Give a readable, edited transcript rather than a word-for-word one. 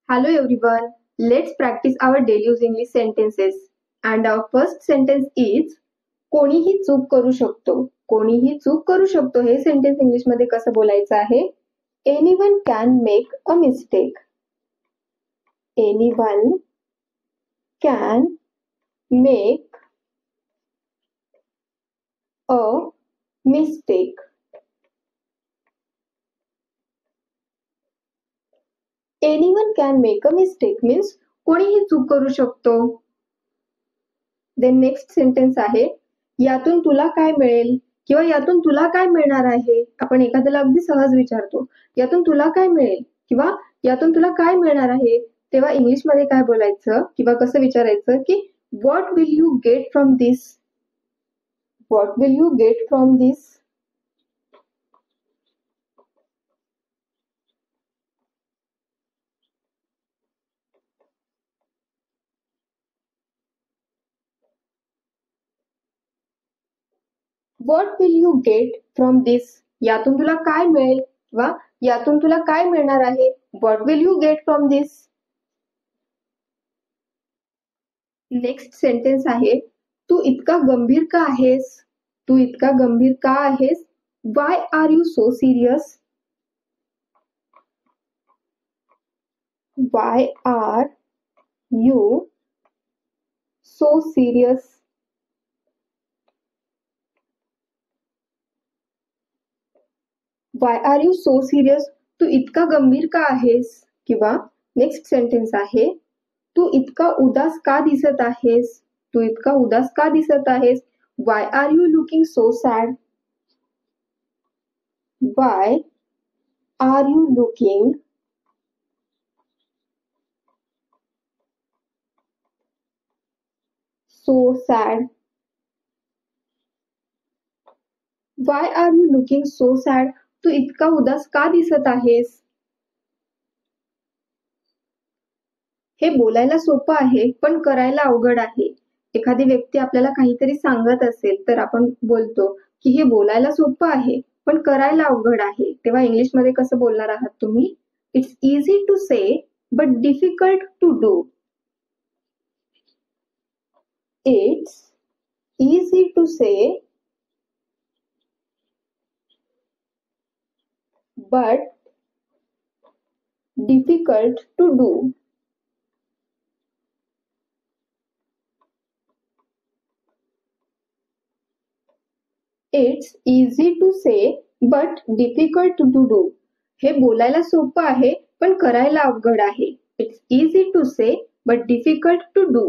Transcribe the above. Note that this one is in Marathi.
Hello everyone, let's practice our daily use English sentences. And our first sentence is कोणीही चूक करू शकतो. कोणीही चूक करू शकतो हे सेंटेन्स इंग्लिश मध्ये कसं बोलायचं आहे? Anyone can make a mistake. Anyone can make a mistake. Anyone can make a mistake means कोणीही चूक करू शकतो. देन नेक्स्ट सेंटेन्स आहे यातून तुला काय मिळेल किंवा यातून तुला काय मिळणार आहे. आपण एखाद्याला अगदी सहज विचारतो यातून तुला काय मिळेल किंवा यातून तुला काय मिळणार आहे, तेव्हा इंग्लिश मध्ये काय बोलायचं किंवा कसं विचारायचं की what will you get from this. What will you get from this. What will you get from this. यातून तुला काय मिळेल किंवा यातून तुला काय मिळणार आहे. What will you get from this. Next sentence आहे तू इतका गंभीर का आहेस. तू इतका गंभीर का आहेस. Why are you so serious. Why are you so serious. Why are you so serious. तू इतका गंभीर का आहेस. किंवा नेक्स्ट सेंटेन्स आहे तू इतका उदास का दिसत आहेस. तू इतका उदास का दिसत आहेस. Why are you looking so sad. Why are you looking so sad. Why are you looking so sad. तू इतका उदास का दिसत आहेस. हे बोलायला सोपं आहे पण करायला अवघड आहे. एखादी व्यक्ती आपल्याला काहीतरी सांगत असेल तर आपण बोलतो की हे बोलायला सोपं आहे पण करायला अवघड आहे. तेव्हा इंग्लिश मध्ये कसं बोलणार आहात तुम्ही? It's easy to say but difficult to do. It's easy to say but difficult to do. It's easy to say but difficult to do. हे बोलायला सोपं आहे पण करायला अवघड आहे. It's easy to say but difficult to do.